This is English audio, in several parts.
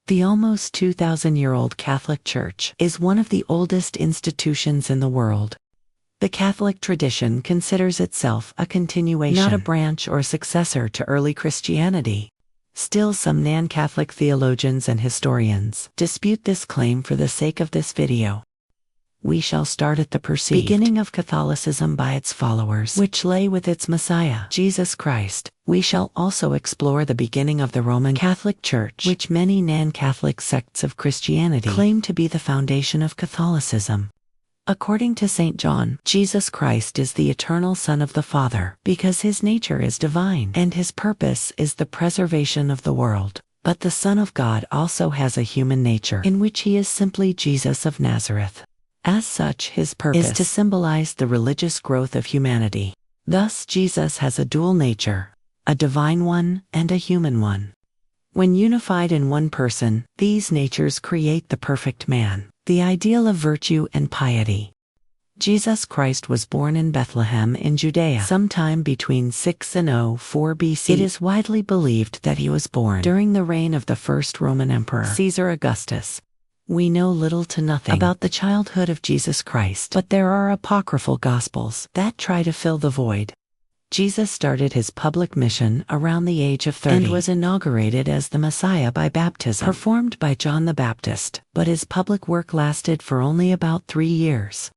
The almost 2,000-year-old Catholic Church is one of the oldest institutions in the world. The Catholic tradition considers itself a continuation, not a branch or successor to early Christianity. Still, some non-Catholic theologians and historians dispute this claim. For the sake of this video, we shall start at the perceived beginning of Catholicism by its followers, which lay with its Messiah, Jesus Christ. We shall also explore the beginning of the Roman Catholic Church, which many non-Catholic sects of Christianity claim to be the foundation of Catholicism. According to St. John, Jesus Christ is the eternal Son of the Father, because his nature is divine, and his purpose is the preservation of the world. But the Son of God also has a human nature, in which he is simply Jesus of Nazareth. As such, his purpose is to symbolize the religious growth of humanity. Thus, Jesus has a dual nature, a divine one and a human one. When unified in one person, these natures create the perfect man, the ideal of virtue and piety. Jesus Christ was born in Bethlehem in Judea sometime between 604 BC. It is widely believed that he was born during the reign of the first Roman Emperor, Caesar Augustus. We know little to nothing about the childhood of Jesus Christ, but there are apocryphal Gospels that try to fill the void. Jesus started his public mission around the age of 30 and was inaugurated as the Messiah by baptism, performed by John the Baptist, but his public work lasted for only about 3 years.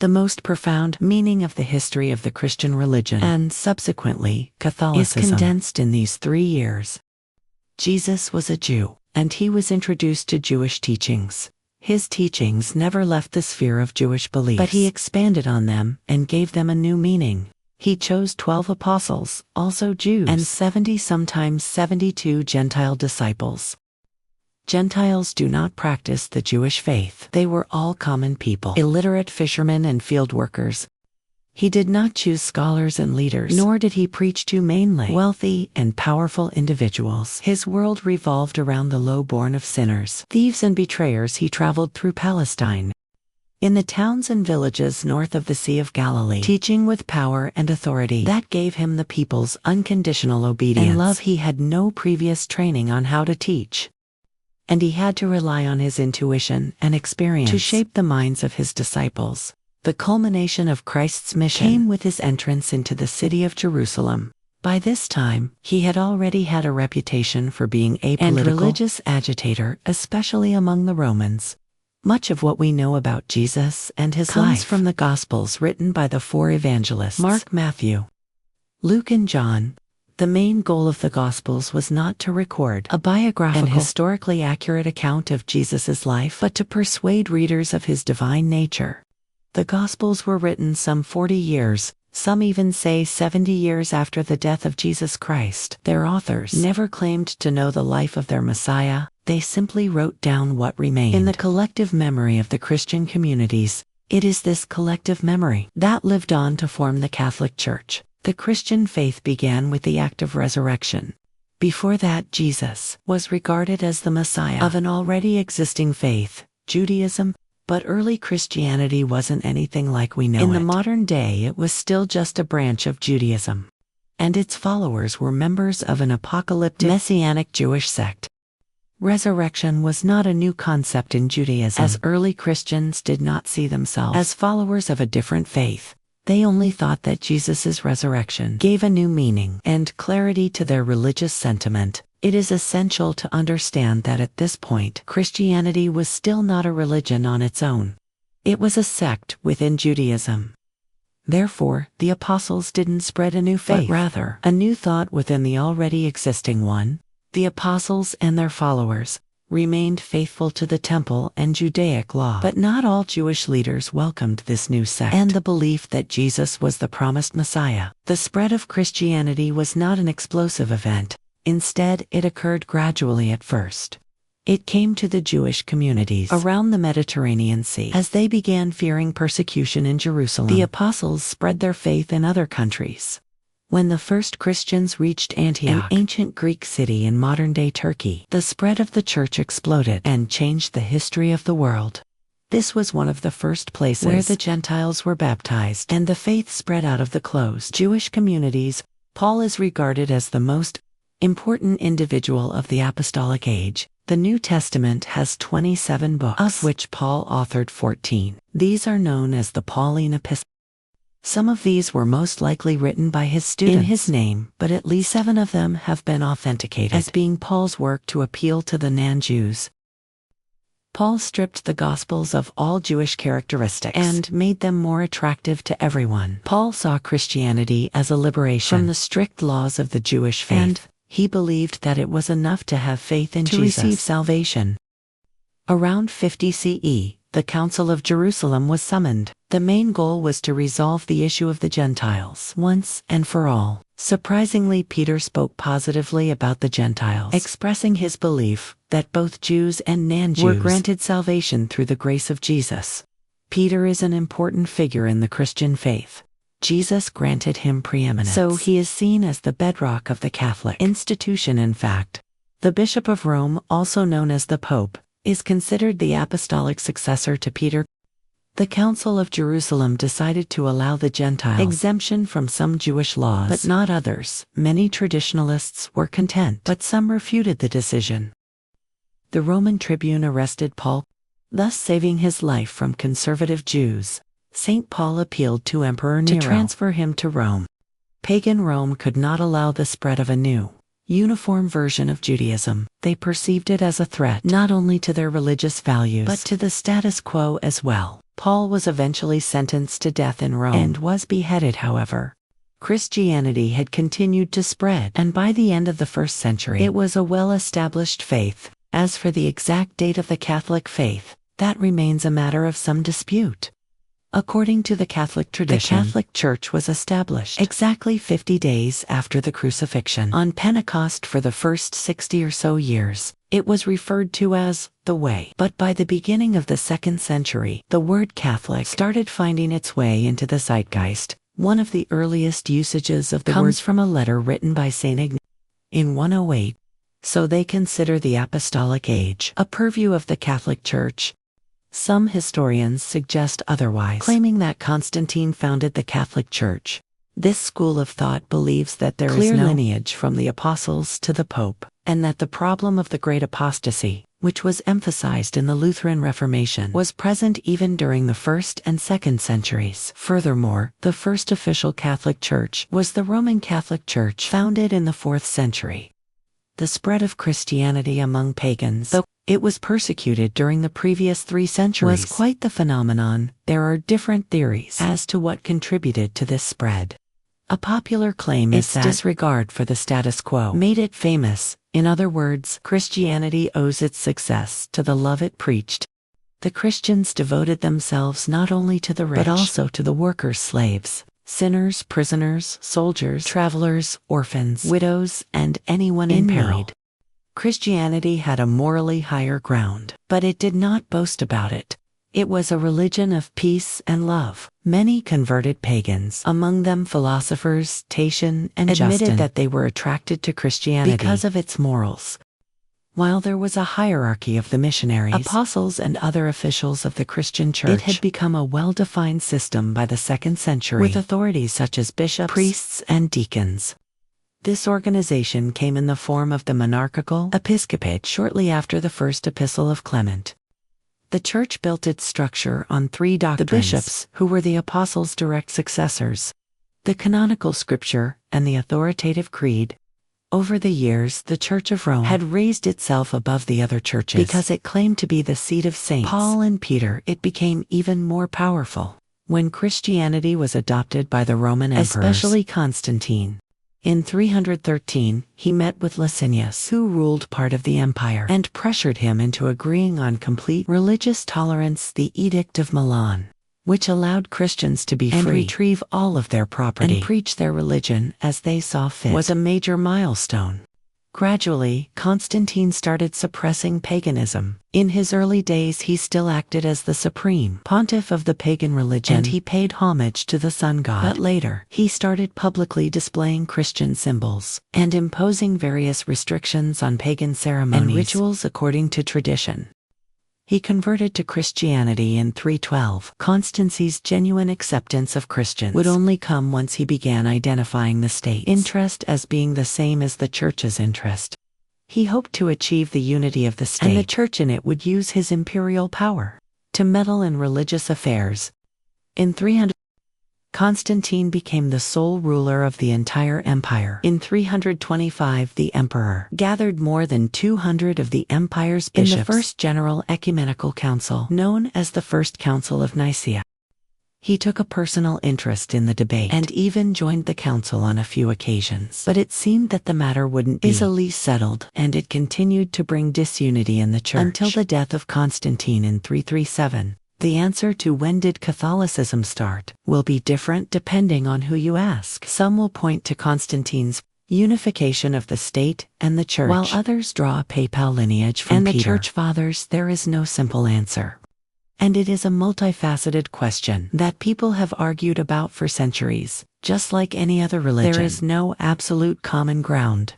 The most profound meaning of the history of the Christian religion, and subsequently Catholicism, is condensed in these 3 years. Jesus was a Jew, and he was introduced to Jewish teachings. His teachings never left the sphere of Jewish beliefs, but he expanded on them and gave them a new meaning. He chose 12 apostles, also Jews, and 70, sometimes 72 Gentile disciples. Gentiles do not practice the Jewish faith. They were all common people, illiterate fishermen and field workers. He did not choose scholars and leaders, nor did he preach to mainly wealthy and powerful individuals. His world revolved around the low-born of sinners, thieves and betrayers. He traveled through Palestine, in the towns and villages north of the Sea of Galilee, teaching with power and authority that gave him the people's unconditional obedience and love. He had no previous training on how to teach, and he had to rely on his intuition and experience to shape the minds of his disciples. The culmination of Christ's mission came with his entrance into the city of Jerusalem. By this time, he had already had a reputation for being a political and religious agitator, especially among the Romans. Much of what we know about Jesus and his life comes from the Gospels written by the 4 evangelists, Mark, Matthew, Luke, and John. The main goal of the Gospels was not to record a biographical and historically accurate account of Jesus' life, but to persuade readers of his divine nature. The Gospels were written some 40 years, some even say 70 years after the death of Jesus Christ. Their authors never claimed to know the life of their Messiah. They simply wrote down what remained in the collective memory of the Christian communities. It is this collective memory that lived on to form the Catholic Church. The Christian faith began with the act of resurrection. Before that, Jesus was regarded as the Messiah of an already existing faith, Judaism, but early Christianity wasn't anything like we know it. In the modern day, it was still just a branch of Judaism, and its followers were members of an apocalyptic messianic Jewish sect. Resurrection was not a new concept in Judaism, as early Christians did not see themselves as followers of a different faith. They only thought that Jesus' resurrection gave a new meaning and clarity to their religious sentiment. It is essential to understand that at this point, Christianity was still not a religion on its own. It was a sect within Judaism. Therefore, the apostles didn't spread a new faith, but rather a new thought within the already existing one. The apostles and their followers remained faithful to the temple and Judaic law, but not all Jewish leaders welcomed this new sect and the belief that Jesus was the promised Messiah. The spread of Christianity was not an explosive event. Instead, it occurred gradually at first. It came to the Jewish communities around the Mediterranean Sea as they began fearing persecution in Jerusalem. The apostles spread their faith in other countries. When the first Christians reached Antioch, an ancient Greek city in modern-day Turkey, the spread of the church exploded and changed the history of the world. This was one of the first places where the Gentiles were baptized, and the faith spread out of the closed Jewish communities. Paul is regarded as the most important individual of the apostolic age. The New Testament has 27 books, of which Paul authored 14. These are known as the Pauline epistles. Some of these were most likely written by his students in his name, but at least 7 of them have been authenticated as being Paul's work to appeal to the non-Jews. Paul stripped the Gospels of all Jewish characteristics and made them more attractive to everyone. Paul saw Christianity as a liberation from the strict laws of the Jewish faith, and he believed that it was enough to have faith in Jesus to receive salvation. Around 50 CE, the Council of Jerusalem was summoned. The main goal was to resolve the issue of the Gentiles once and for all. Surprisingly, Peter spoke positively about the Gentiles, expressing his belief that both Jews and non-Jews were granted salvation through the grace of Jesus. Peter is an important figure in the Christian faith. Jesus granted him preeminence, so he is seen as the bedrock of the Catholic institution. In fact, the Bishop of Rome, also known as the Pope, is considered the apostolic successor to Peter. The Council of Jerusalem decided to allow the Gentiles exemption from some Jewish laws, but not others. Many traditionalists were content, but some refuted the decision. The Roman tribune arrested Paul, thus saving his life from conservative Jews. St. Paul appealed to Emperor Nero to transfer him to Rome. Pagan Rome could not allow the spread of a new, uniform version of Judaism. They perceived it as a threat not only to their religious values, but to the status quo as well. Paul was eventually sentenced to death in Rome and was beheaded. However, Christianity had continued to spread, and by the end of the 1st century, it was a well-established faith. As for the exact date of the Catholic faith, that remains a matter of some dispute. According to the Catholic tradition, the Catholic Church was established exactly 50 days after the crucifixion. On Pentecost, for the first 60 or so years, it was referred to as the Way. But by the beginning of the 2nd century, the word Catholic started finding its way into the zeitgeist. One of the earliest usages of the word comes from a letter written by St. Ignatius in 108. So they consider the Apostolic Age a purview of the Catholic Church. Some historians suggest otherwise, claiming that Constantine founded the Catholic Church. This school of thought believes that there is no lineage from the apostles to the Pope, and that the problem of the Great Apostasy, which was emphasized in the Lutheran Reformation, was present even during the 1st and 2nd centuries. Furthermore, the first official Catholic Church was the Roman Catholic Church, founded in the 4th century. The spread of Christianity among pagans, though it was persecuted during the previous 3 centuries, was quite the phenomenon. There are different theories as to what contributed to this spread. A popular claim is that disregard for the status quo made it famous. In other words, Christianity owes its success to the love it preached. The Christians devoted themselves not only to the rich, but also to the workers, slaves, sinners, prisoners, soldiers, travelers, orphans, widows, and anyone in peril. Christianity had a morally higher ground, but it did not boast about it. It was a religion of peace and love. Many converted pagans, among them philosophers Tatian and Justin, admitted that they were attracted to Christianity because of its morals. While there was a hierarchy of the missionaries, apostles, and other officials of the Christian Church, it had become a well-defined system by the 2nd century, with authorities such as bishops, priests, and deacons. This organization came in the form of the monarchical episcopate shortly after the first epistle of Clement. The Church built its structure on 3 doctrines: the bishops, who were the apostles' direct successors, the canonical scripture, and the authoritative creed. Over the years, the Church of Rome had raised itself above the other churches because it claimed to be the seat of Saints Paul and Peter. It became even more powerful when Christianity was adopted by the Roman emperors, especially Constantine. In 313, he met with Licinius, who ruled part of the empire, and pressured him into agreeing on complete religious tolerance, the Edict of Milan, which allowed Christians to be free and retrieve all of their property and preach their religion as they saw fit, was a major milestone. Gradually, Constantine started suppressing paganism. In his early days, he still acted as the supreme pontiff of the pagan religion, and he paid homage to the sun god. But later, he started publicly displaying Christian symbols and imposing various restrictions on pagan ceremonies and rituals according to tradition. He converted to Christianity in 312. Constantine's genuine acceptance of Christians would only come once he began identifying the state's interest as being the same as the Church's interest. He hoped to achieve the unity of the state, and the church in it would use his imperial power to meddle in religious affairs. In 300, Constantine became the sole ruler of the entire empire. In 325, the emperor gathered more than 200 of the empire's bishops in the First General Ecumenical Council, known as the First Council of Nicaea. He took a personal interest in the debate and even joined the council on a few occasions. But it seemed that the matter wouldn't be easily settled, and it continued to bring disunity in the church until the death of Constantine in 337. The answer to when did Catholicism start will be different depending on who you ask. Some will point to Constantine's unification of the state and the church, while others draw a papal lineage from Peter. And the church fathers, there is no simple answer. And it is a multifaceted question that people have argued about for centuries. Just like any other religion, there is no absolute common ground.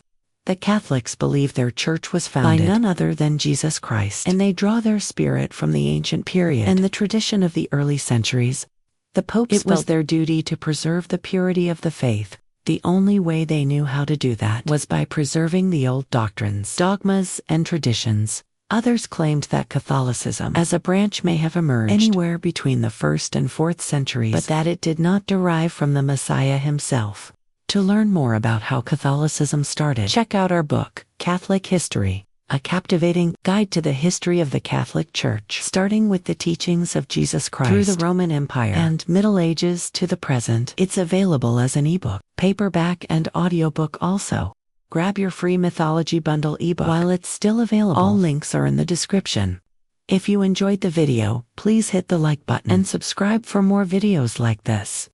The Catholics believe their church was founded by none other than Jesus Christ, and they draw their spirit from the ancient period and the tradition of the early centuries. The popes felt their duty to preserve the purity of the faith. The only way they knew how to do that was by preserving the old doctrines, dogmas, and traditions. Others claimed that Catholicism as a branch may have emerged anywhere between the 1st and 4th centuries, but that it did not derive from the Messiah himself. To learn more about how Catholicism started, check out our book, Catholic History, a captivating guide to the history of the Catholic Church, starting with the teachings of Jesus Christ through the Roman Empire and Middle Ages to the present. It's available as an ebook, paperback, and audiobook also. Grab your free Mythology Bundle ebook while it's still available. All links are in the description. If you enjoyed the video, please hit the like button and subscribe for more videos like this.